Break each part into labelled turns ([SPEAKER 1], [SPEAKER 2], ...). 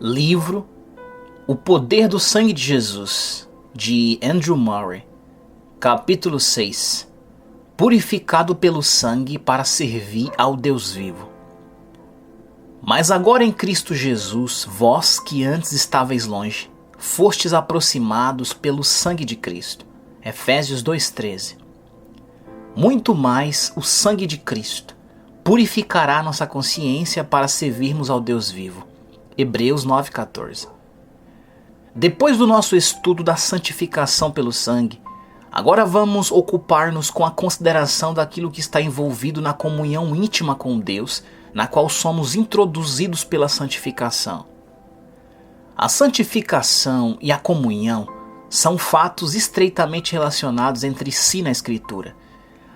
[SPEAKER 1] Livro O Poder do Sangue de Jesus, de Andrew Murray. Capítulo 6. Purificado pelo sangue para servir ao Deus vivo. Mas agora em Cristo Jesus, vós que antes estáveis longe, fostes aproximados pelo sangue de Cristo. Efésios 2,13. Muito mais o sangue de Cristo purificará nossa consciência para servirmos ao Deus vivo. Hebreus 9,14. Depois do nosso estudo da santificação pelo sangue, agora vamos ocupar-nos com a consideração daquilo que está envolvido na comunhão íntima com Deus, na qual somos introduzidos pela santificação. A santificação e a comunhão são fatos estreitamente relacionados entre si na Escritura.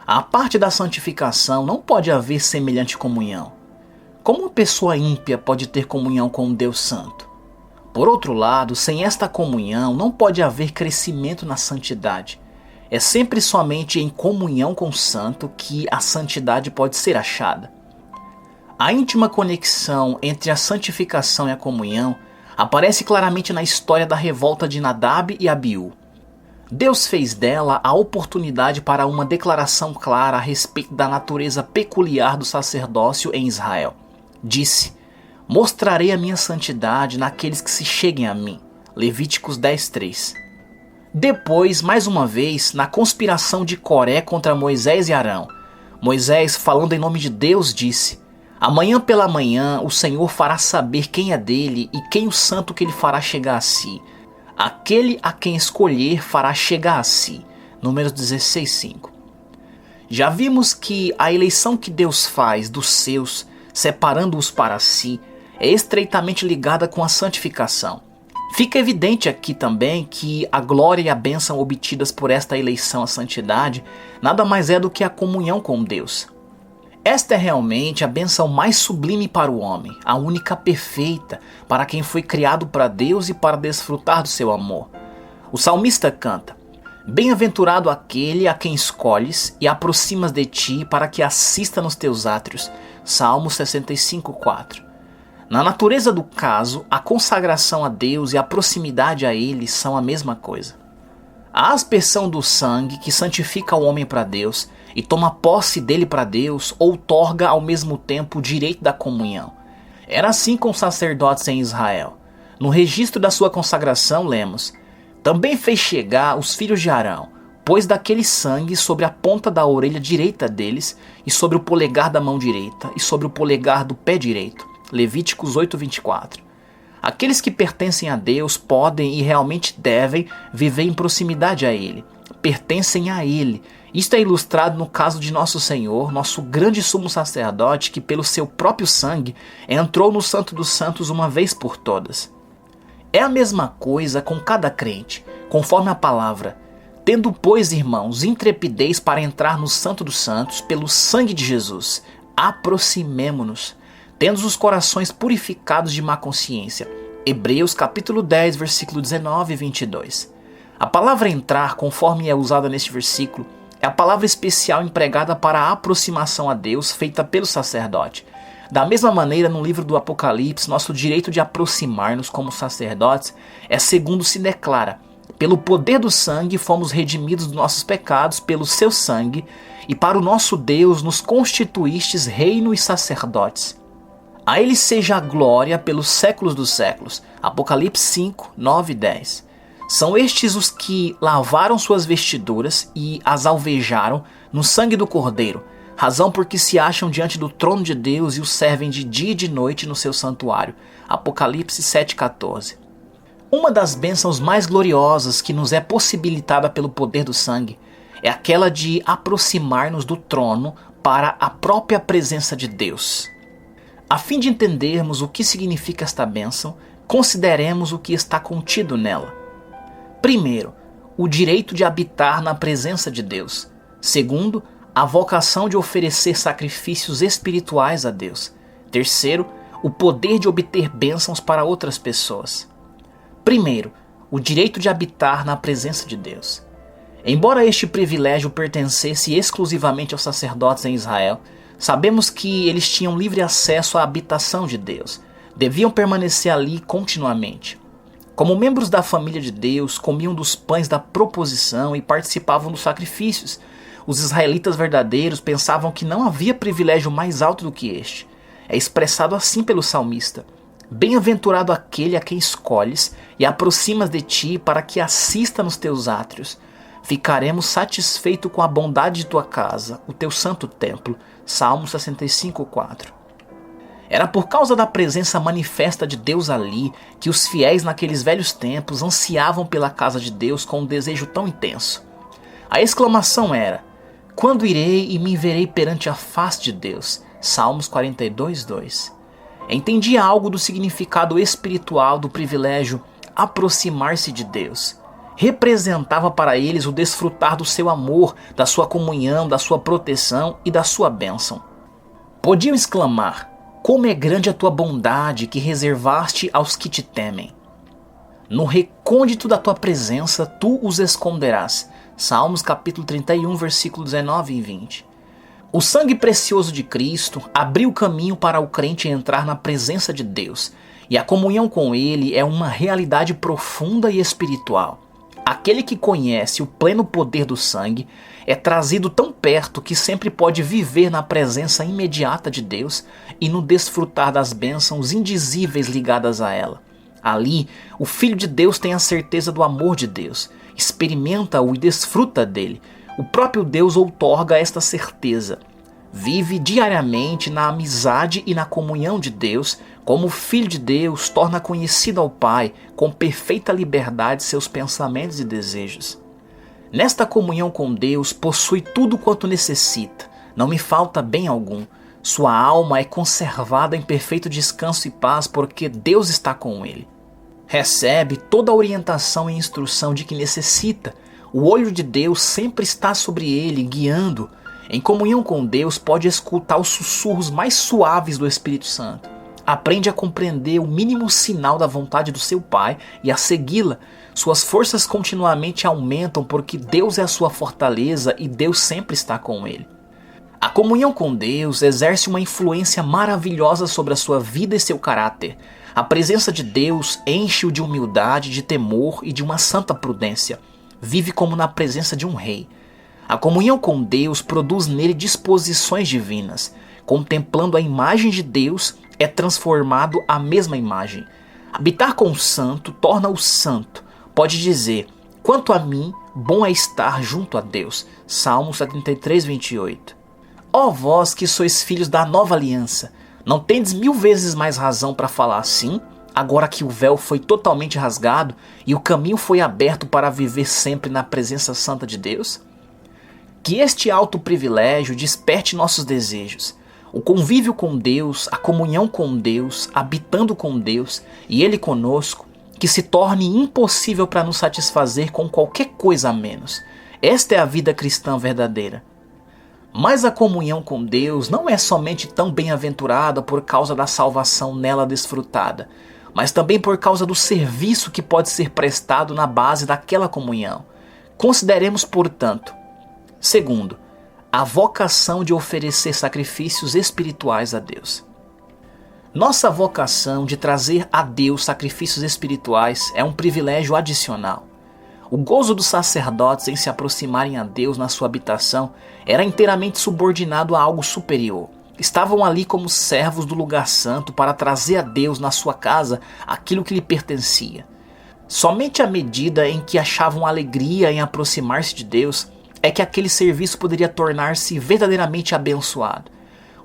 [SPEAKER 1] À parte da santificação, não pode haver semelhante comunhão. Como uma pessoa ímpia pode ter comunhão com um Deus santo? Por outro lado, sem esta comunhão, não pode haver crescimento na santidade. É sempre somente em comunhão com o santo que a santidade pode ser achada. A íntima conexão entre a santificação e a comunhão aparece claramente na história da revolta de Nadab e Abiú. Deus fez dela a oportunidade para uma declaração clara a respeito da natureza peculiar do sacerdócio em Israel. Disse: mostrarei a minha santidade naqueles que se cheguem a mim. Levíticos 10:3. Depois, mais uma vez, na conspiração de Coré contra Moisés e Arão, Moisés, falando em nome de Deus, disse: amanhã pela manhã o Senhor fará saber quem é dele e quem o santo que ele fará chegar a si. Aquele a quem escolher fará chegar a si. Números 16:5. Já vimos que a eleição que Deus faz dos seus, separando-os para si, é estreitamente ligada com a santificação. Fica evidente aqui também que a glória e a bênção obtidas por esta eleição à santidade nada mais é do que a comunhão com Deus. Esta é realmente a bênção mais sublime para o homem, a única perfeita para quem foi criado para Deus e para desfrutar do seu amor. O salmista canta: bem-aventurado aquele a quem escolhes e aproximas de ti para que assista nos teus átrios. Salmo 65:4. Na natureza do caso, a consagração a Deus e a proximidade a Ele são a mesma coisa. A aspersão do sangue que santifica o homem para Deus e toma posse dele para Deus outorga ao mesmo tempo o direito da comunhão. Era assim com os sacerdotes em Israel. No registro da sua consagração lemos: também fez chegar os filhos de Arão, pôs daquele sangue sobre a ponta da orelha direita deles, e sobre o polegar da mão direita, e sobre o polegar do pé direito. Levíticos 8:24. Aqueles que pertencem a Deus podem e realmente devem viver em proximidade a Ele. Pertencem a Ele. Isto é ilustrado no caso de nosso Senhor, nosso grande sumo sacerdote, que pelo seu próprio sangue entrou no Santo dos Santos uma vez por todas. É a mesma coisa com cada crente, conforme a palavra: tendo, pois, irmãos, intrepidez para entrar no Santo dos Santos pelo sangue de Jesus, aproximemo-nos, tendo os corações purificados de má consciência. Hebreus capítulo 10, versículo 19 e 22. A palavra entrar, conforme é usada neste versículo, é a palavra especial empregada para a aproximação a Deus feita pelo sacerdote. Da mesma maneira, no livro do Apocalipse, nosso direito de aproximar-nos como sacerdotes é segundo se declara: pelo poder do sangue fomos redimidos dos nossos pecados pelo seu sangue, e para o nosso Deus nos constituístes reino e sacerdotes. A Ele seja a glória pelos séculos dos séculos. Apocalipse 5, 9 e 10. São estes os que lavaram suas vestiduras e as alvejaram no sangue do Cordeiro, razão porque se acham diante do trono de Deus e o servem de dia e de noite no seu santuário. Apocalipse 7,14. Uma das bênçãos mais gloriosas que nos é possibilitada pelo poder do sangue é aquela de aproximar-nos do trono para a própria presença de Deus. A fim de entendermos o que significa esta bênção, consideremos o que está contido nela. Primeiro, o direito de habitar na presença de Deus. Segundo, a vocação de oferecer sacrifícios espirituais a Deus. Terceiro, o poder de obter bênçãos para outras pessoas. Primeiro, o direito de habitar na presença de Deus. Embora este privilégio pertencesse exclusivamente aos sacerdotes em Israel, sabemos que eles tinham livre acesso à habitação de Deus. Deviam permanecer ali continuamente. Como membros da família de Deus, comiam dos pães da proposição e participavam dos sacrifícios. Os israelitas verdadeiros pensavam que não havia privilégio mais alto do que este. É expressado assim pelo salmista: bem-aventurado aquele a quem escolhes e aproximas de ti para que assista nos teus átrios. Ficaremos satisfeitos com a bondade de tua casa, o teu santo templo. Salmo 65:4. Era por causa da presença manifesta de Deus ali que os fiéis naqueles velhos tempos ansiavam pela casa de Deus com um desejo tão intenso. A exclamação era: quando irei e me verei perante a face de Deus? Salmos 42:2. Entendia algo do significado espiritual do privilégio aproximar-se de Deus. Representava para eles o desfrutar do seu amor, da sua comunhão, da sua proteção e da sua bênção. Podiam exclamar: como é grande a tua bondade que reservaste aos que te temem. No recôndito da tua presença tu os esconderás. Salmos capítulo 31, versículo 19 e 20. O sangue precioso de Cristo abriu o caminho para o crente entrar na presença de Deus, e a comunhão com Ele é uma realidade profunda e espiritual. Aquele que conhece o pleno poder do sangue é trazido tão perto que sempre pode viver na presença imediata de Deus e no desfrutar das bênçãos indizíveis ligadas a ela. Ali, o Filho de Deus tem a certeza do amor de Deus, experimenta-o e desfruta dele. O próprio Deus outorga esta certeza. Vive diariamente na amizade e na comunhão de Deus, como o Filho de Deus torna conhecido ao Pai com perfeita liberdade seus pensamentos e desejos. Nesta comunhão com Deus possui tudo quanto necessita, não me falta bem algum. Sua alma é conservada em perfeito descanso e paz porque Deus está com ele. Recebe toda a orientação e instrução de que necessita. O olho de Deus sempre está sobre ele, guiando. Em comunhão com Deus pode escutar os sussurros mais suaves do Espírito Santo. Aprende a compreender o mínimo sinal da vontade do seu Pai e a segui-la. Suas forças continuamente aumentam porque Deus é a sua fortaleza e Deus sempre está com ele. A comunhão com Deus exerce uma influência maravilhosa sobre a sua vida e seu caráter. A presença de Deus enche-o de humildade, de temor e de uma santa prudência. Vive como na presença de um rei. A comunhão com Deus produz nele disposições divinas. Contemplando a imagem de Deus, é transformado à mesma imagem. Habitar com o santo torna-o santo. Pode dizer: quanto a mim, bom é estar junto a Deus. Salmo 73:28. Ó vós que sois filhos da nova aliança, não tendes 1000 vezes mais razão para falar assim, agora que o véu foi totalmente rasgado e o caminho foi aberto para viver sempre na presença santa de Deus? Que este alto privilégio desperte nossos desejos. O convívio com Deus, a comunhão com Deus, habitando com Deus e Ele conosco, que se torne impossível para nos satisfazer com qualquer coisa a menos. Esta é a vida cristã verdadeira. Mas a comunhão com Deus não é somente tão bem-aventurada por causa da salvação nela desfrutada, mas também por causa do serviço que pode ser prestado na base daquela comunhão. Consideremos, portanto, segundo, a vocação de oferecer sacrifícios espirituais a Deus. Nossa vocação de trazer a Deus sacrifícios espirituais é um privilégio adicional. O gozo dos sacerdotes em se aproximarem a Deus na sua habitação era inteiramente subordinado a algo superior. Estavam ali como servos do lugar santo para trazer a Deus na sua casa aquilo que lhe pertencia. Somente à medida em que achavam alegria em aproximar-se de Deus é que aquele serviço poderia tornar-se verdadeiramente abençoado.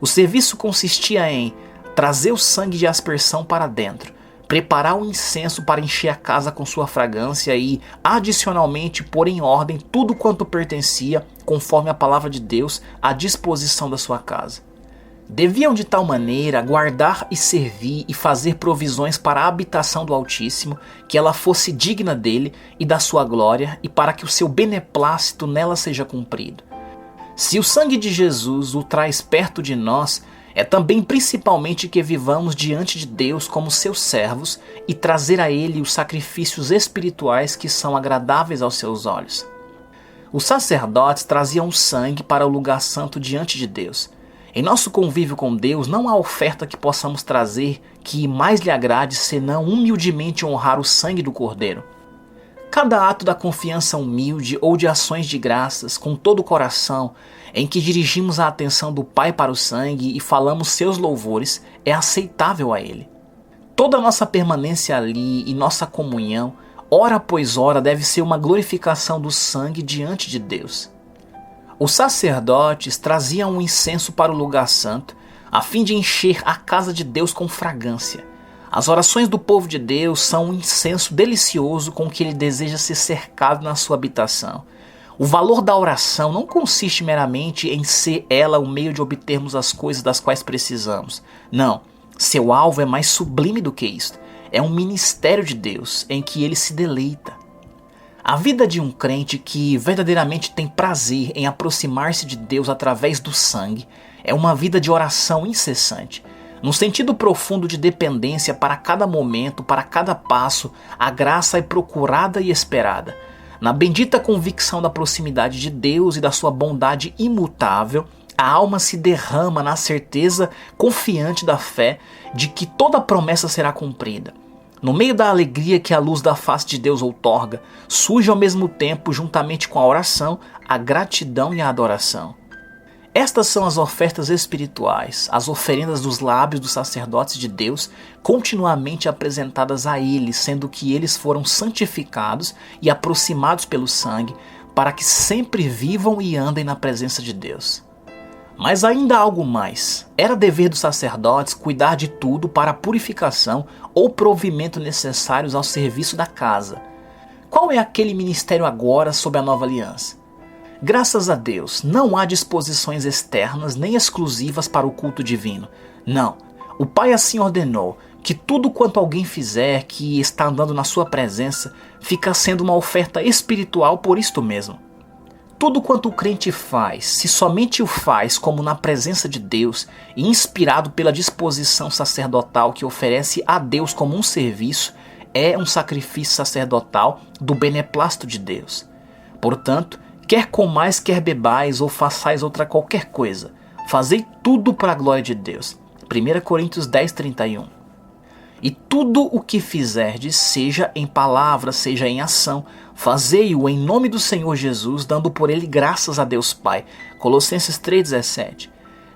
[SPEAKER 1] O serviço consistia em trazer o sangue de aspersão para dentro, preparar o incenso para encher a casa com sua fragrância e, adicionalmente, pôr em ordem tudo quanto pertencia, conforme a palavra de Deus, à disposição da sua casa. Deviam de tal maneira guardar e servir e fazer provisões para a habitação do Altíssimo, que ela fosse digna dele e da sua glória, e para que o seu beneplácito nela seja cumprido. Se o sangue de Jesus o traz perto de nós, é também principalmente que vivamos diante de Deus como seus servos e trazer a Ele os sacrifícios espirituais que são agradáveis aos seus olhos. Os sacerdotes traziam o sangue para o lugar santo diante de Deus. Em nosso convívio com Deus, não há oferta que possamos trazer que mais lhe agrade senão humildemente honrar o sangue do Cordeiro. Cada ato da confiança humilde ou de ações de graças com todo o coração, em que dirigimos a atenção do Pai para o sangue e falamos seus louvores, é aceitável a Ele. Toda a nossa permanência ali e nossa comunhão, hora após hora, deve ser uma glorificação do sangue diante de Deus. Os sacerdotes traziam um incenso para o lugar santo, a fim de encher a casa de Deus com fragrância. As orações do povo de Deus são um incenso delicioso com que ele deseja ser cercado na sua habitação. O valor da oração não consiste meramente em ser ela o meio de obtermos as coisas das quais precisamos. Não, seu alvo é mais sublime do que isto. É um ministério de Deus em que ele se deleita. A vida de um crente que verdadeiramente tem prazer em aproximar-se de Deus através do sangue é uma vida de oração incessante. No sentido profundo de dependência para cada momento, para cada passo, a graça é procurada e esperada. Na bendita convicção da proximidade de Deus e da sua bondade imutável, a alma se derrama na certeza confiante da fé de que toda promessa será cumprida. No meio da alegria que a luz da face de Deus outorga, surge ao mesmo tempo, juntamente com a oração, a gratidão e a adoração. Estas são as ofertas espirituais, as oferendas dos lábios dos sacerdotes de Deus, continuamente apresentadas a Ele, sendo que eles foram santificados e aproximados pelo sangue, para que sempre vivam e andem na presença de Deus. Mas ainda há algo mais. Era dever dos sacerdotes cuidar de tudo para a purificação ou provimento necessários ao serviço da casa. Qual é aquele ministério agora sob a nova aliança? Graças a Deus, não há disposições externas nem exclusivas para o culto divino. Não, o Pai assim ordenou que tudo quanto alguém fizer que está andando na sua presença fica sendo uma oferta espiritual por isto mesmo. Tudo quanto o crente faz, se somente o faz como na presença de Deus e inspirado pela disposição sacerdotal que oferece a Deus como um serviço, é um sacrifício sacerdotal do beneplácito de Deus. Portanto, quer comais, quer bebais ou façais outra qualquer coisa, fazei tudo para a glória de Deus. 1 Coríntios 10:31. E tudo o que fizerdes, seja em palavra, seja em ação, fazei-o em nome do Senhor Jesus, dando por ele graças a Deus Pai. Colossenses 3:17.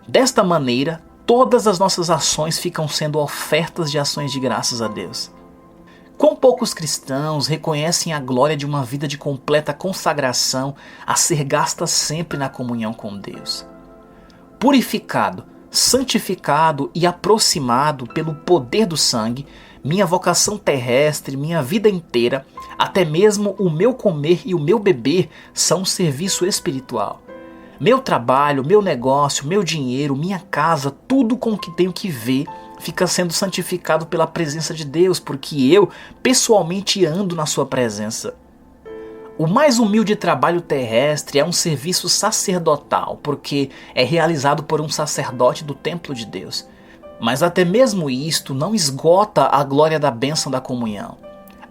[SPEAKER 1] Desta maneira, todas as nossas ações ficam sendo ofertas de ações de graças a Deus. Quão poucos cristãos reconhecem a glória de uma vida de completa consagração a ser gasta sempre na comunhão com Deus. Purificado, santificado e aproximado pelo poder do sangue, minha vocação terrestre, minha vida inteira, até mesmo o meu comer e o meu beber são um serviço espiritual. Meu trabalho, meu negócio, meu dinheiro, minha casa, tudo com que tenho que ver fica sendo santificado pela presença de Deus, porque eu pessoalmente ando na sua presença. O mais humilde trabalho terrestre é um serviço sacerdotal, porque é realizado por um sacerdote do templo de Deus. Mas até mesmo isto não esgota a glória da bênção da comunhão.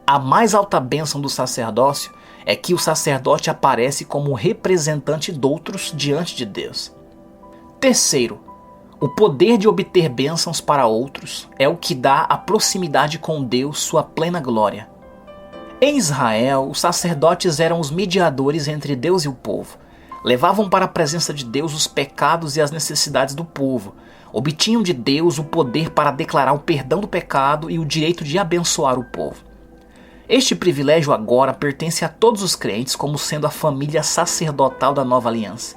[SPEAKER 1] A mais alta bênção do sacerdócio é que o sacerdote aparece como representante de outros diante de Deus. Terceiro, o poder de obter bênçãos para outros é o que dá à proximidade com Deus sua plena glória. Em Israel, os sacerdotes eram os mediadores entre Deus e o povo. Levavam para a presença de Deus os pecados e as necessidades do povo. Obtinham de Deus o poder para declarar o perdão do pecado e o direito de abençoar o povo. Este privilégio agora pertence a todos os crentes como sendo a família sacerdotal da nova aliança.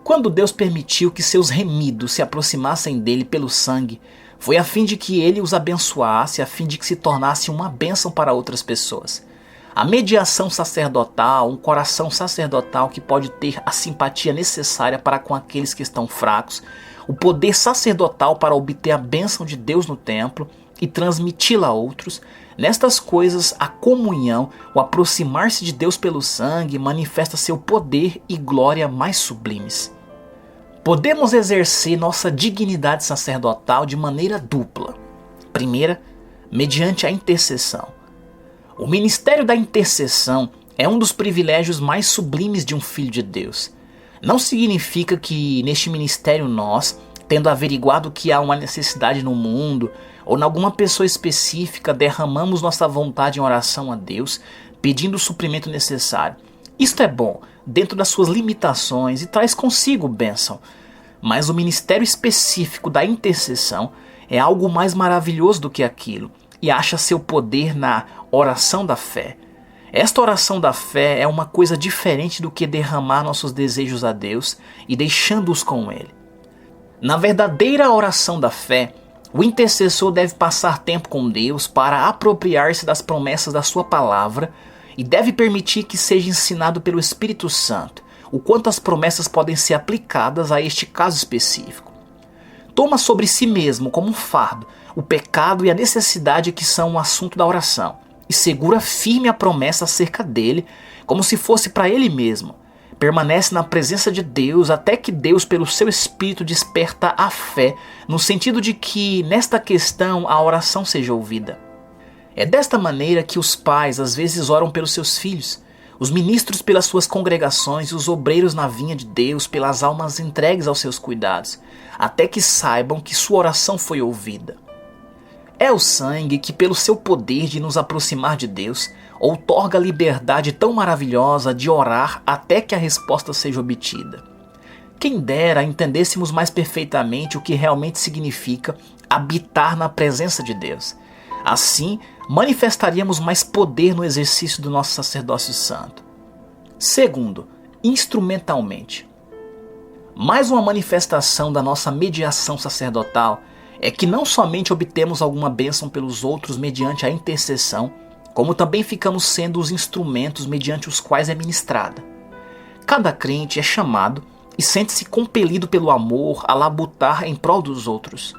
[SPEAKER 1] Quando Deus permitiu que seus remidos se aproximassem dele pelo sangue, foi a fim de que ele os abençoasse, a fim de que se tornasse uma bênção para outras pessoas. A mediação sacerdotal, um coração sacerdotal que pode ter a simpatia necessária para com aqueles que estão fracos, o poder sacerdotal para obter a bênção de Deus no templo e transmiti-la a outros, nestas coisas a comunhão, o aproximar-se de Deus pelo sangue, manifesta seu poder e glória mais sublimes. Podemos exercer nossa dignidade sacerdotal de maneira dupla. Primeira, mediante a intercessão. O ministério da intercessão é um dos privilégios mais sublimes de um filho de Deus. Não significa que neste ministério nós, tendo averiguado que há uma necessidade no mundo ou em alguma pessoa específica, derramamos nossa vontade em oração a Deus, pedindo o suprimento necessário. Isto é bom, dentro das suas limitações, e traz consigo bênção. Mas o ministério específico da intercessão é algo mais maravilhoso do que aquilo, e acha seu poder na oração da fé. Esta oração da fé é uma coisa diferente do que derramar nossos desejos a Deus e deixando-os com Ele. Na verdadeira oração da fé, o intercessor deve passar tempo com Deus para apropriar-se das promessas da sua palavra e deve permitir que seja ensinado pelo Espírito Santo o quanto as promessas podem ser aplicadas a este caso específico. Toma sobre si mesmo como um fardo o pecado e a necessidade que são o assunto da oração e segura firme a promessa acerca dele como se fosse para ele mesmo. Permanece na presença de Deus até que Deus, pelo seu Espírito, desperta a fé, no sentido de que, nesta questão, a oração seja ouvida. É desta maneira que os pais às vezes oram pelos seus filhos, os ministros pelas suas congregações e os obreiros na vinha de Deus pelas almas entregues aos seus cuidados, até que saibam que sua oração foi ouvida. É o sangue que, pelo seu poder de nos aproximar de Deus, outorga a liberdade tão maravilhosa de orar até que a resposta seja obtida. Quem dera entendêssemos mais perfeitamente o que realmente significa habitar na presença de Deus. Assim, manifestaríamos mais poder no exercício do nosso sacerdócio santo. Segundo, instrumentalmente. Mais uma manifestação da nossa mediação sacerdotal é que não somente obtemos alguma bênção pelos outros mediante a intercessão, como também ficamos sendo os instrumentos mediante os quais é ministrada. Cada crente é chamado e sente-se compelido pelo amor a labutar em prol dos outros.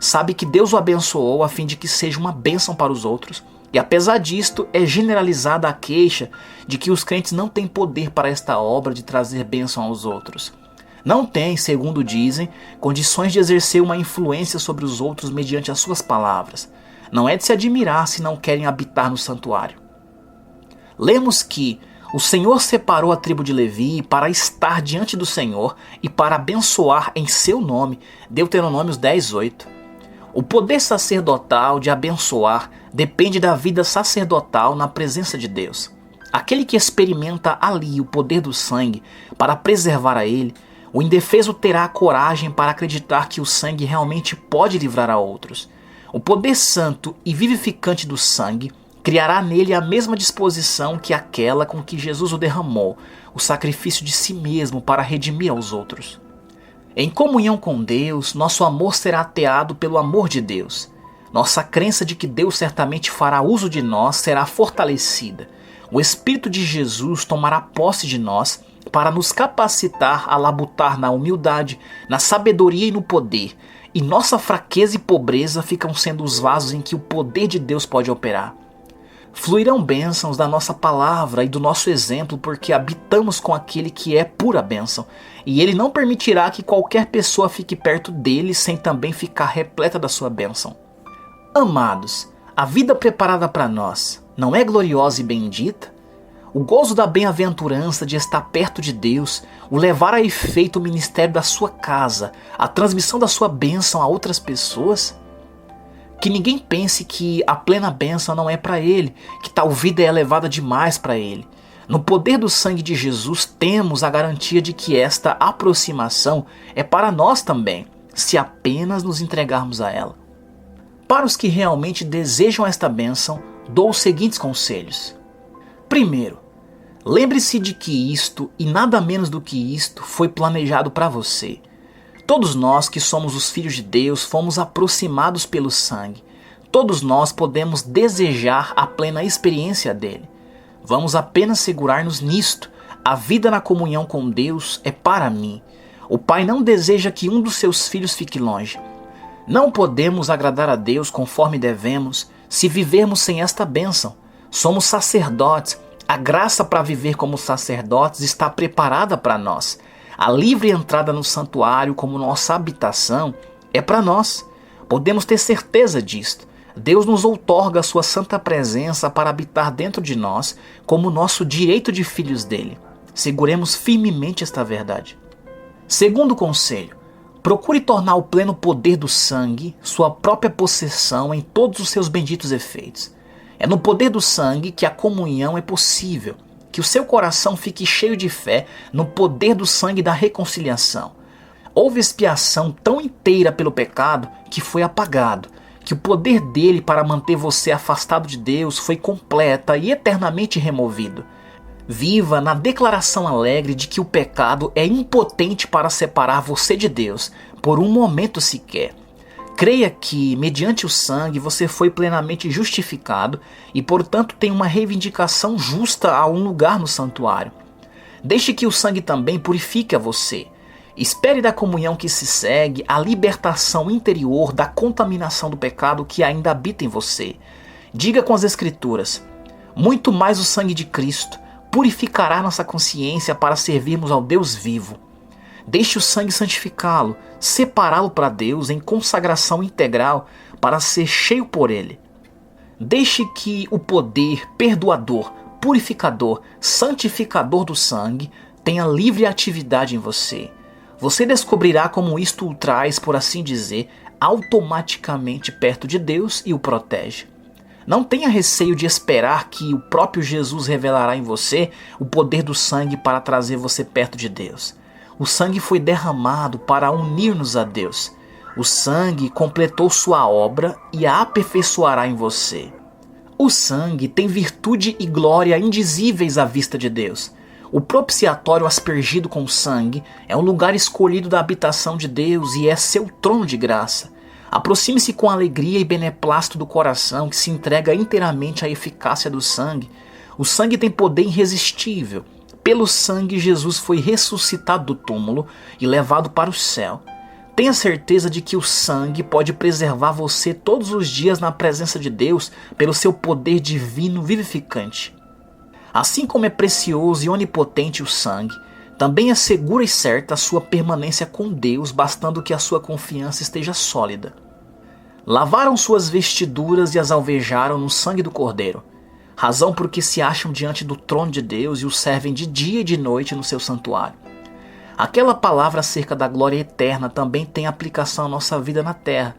[SPEAKER 1] Sabe que Deus o abençoou a fim de que seja uma bênção para os outros, e apesar disto é generalizada a queixa de que os crentes não têm poder para esta obra de trazer bênção aos outros. Não têm, segundo dizem, condições de exercer uma influência sobre os outros mediante as suas palavras. Não é de se admirar se não querem habitar no santuário. Lemos que o Senhor separou a tribo de Levi para estar diante do Senhor e para abençoar em seu nome. Deuteronômios 10:8. O poder sacerdotal de abençoar depende da vida sacerdotal na presença de Deus. Aquele que experimenta ali o poder do sangue para preservar a ele, o indefeso terá a coragem para acreditar que o sangue realmente pode livrar a outros. O poder santo e vivificante do sangue criará nele a mesma disposição que aquela com que Jesus o derramou, o sacrifício de si mesmo para redimir aos outros. Em comunhão com Deus, nosso amor será ateado pelo amor de Deus. Nossa crença de que Deus certamente fará uso de nós será fortalecida. O Espírito de Jesus tomará posse de nós para nos capacitar a labutar na humildade, na sabedoria e no poder, e nossa fraqueza e pobreza ficam sendo os vasos em que o poder de Deus pode operar. Fluirão bênçãos da nossa palavra e do nosso exemplo porque habitamos com aquele que é pura bênção, e ele não permitirá que qualquer pessoa fique perto dele sem também ficar repleta da sua bênção. Amados, a vida preparada para nós não é gloriosa e bendita? O gozo da bem-aventurança de estar perto de Deus, o levar a efeito o ministério da sua casa, a transmissão da sua bênção a outras pessoas? Que ninguém pense que a plena bênção não é para ele, que tal vida é elevada demais para ele. No poder do sangue de Jesus temos a garantia de que esta aproximação é para nós também, se apenas nos entregarmos a ela. Para os que realmente desejam esta bênção, dou os seguintes conselhos. Primeiro, lembre-se de que isto, e nada menos do que isto, foi planejado para você. Todos nós que somos os filhos de Deus fomos aproximados pelo sangue. Todos nós podemos desejar a plena experiência dele. Vamos apenas segurar-nos nisto. A vida na comunhão com Deus é para mim. O Pai não deseja que um dos seus filhos fique longe. Não podemos agradar a Deus conforme devemos se vivermos sem esta bênção. Somos sacerdotes. A graça para viver como sacerdotes está preparada para nós. A livre entrada no santuário como nossa habitação é para nós. Podemos ter certeza disto. Deus nos outorga a sua santa presença para habitar dentro de nós como nosso direito de filhos dele. Seguremos firmemente esta verdade. Segundo conselho, Procure tornar o pleno poder do sangue sua própria possessão em todos os seus benditos efeitos. É no poder do sangue que a comunhão é possível, que o seu coração fique cheio de fé no poder do sangue da reconciliação. Houve expiação tão inteira pelo pecado que foi apagado, que o poder dele para manter você afastado de Deus foi completa e eternamente removido. Viva na declaração alegre de que o pecado é impotente para separar você de Deus, por um momento sequer. Creia que, mediante o sangue, você foi plenamente justificado e, portanto, tem uma reivindicação justa a um lugar no santuário. Deixe que o sangue também purifique a você. Espere da comunhão que se segue a libertação interior da contaminação do pecado que ainda habita em você. Diga com as Escrituras: muito mais o sangue de Cristo purificará nossa consciência para servirmos ao Deus vivo. Deixe o sangue santificá-lo, separá-lo para Deus em consagração integral para ser cheio por ele. Deixe que o poder perdoador, purificador, santificador do sangue tenha livre atividade em você. Você descobrirá como isto o traz, por assim dizer, automaticamente perto de Deus e o protege. Não tenha receio de esperar que o próprio Jesus revelará em você o poder do sangue para trazer você perto de Deus. O sangue foi derramado para unir-nos a Deus. O sangue completou sua obra e a aperfeiçoará em você. O sangue tem virtude e glória indizíveis à vista de Deus. O propiciatório aspergido com sangue é um lugar escolhido da habitação de Deus e é seu trono de graça. Aproxime-se com alegria e beneplácito do coração que se entrega inteiramente à eficácia do sangue. O sangue tem poder irresistível. Pelo sangue, Jesus foi ressuscitado do túmulo e levado para o céu. Tenha certeza de que o sangue pode preservar você todos os dias na presença de Deus pelo seu poder divino vivificante. Assim como é precioso e onipotente o sangue, também é segura e certa a sua permanência com Deus, bastando que a sua confiança esteja sólida. Lavaram suas vestiduras e as alvejaram no sangue do Cordeiro, razão por que se acham diante do trono de Deus e o servem de dia e de noite no seu santuário. Aquela palavra acerca da glória eterna também tem aplicação à nossa vida na terra.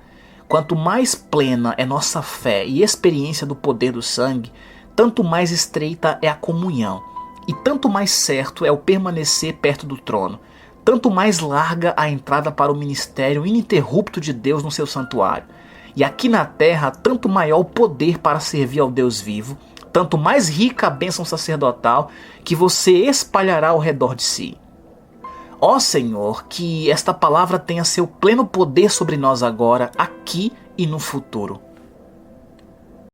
[SPEAKER 1] Quanto mais plena é nossa fé e experiência do poder do sangue, tanto mais estreita é a comunhão, e tanto mais certo é o permanecer perto do trono, tanto mais larga a entrada para o ministério ininterrupto de Deus no seu santuário. E aqui na terra, tanto maior o poder para servir ao Deus vivo, tanto mais rica a bênção sacerdotal que você espalhará ao redor de si. Ó Senhor, que esta palavra tenha seu pleno poder sobre nós agora, aqui e no futuro.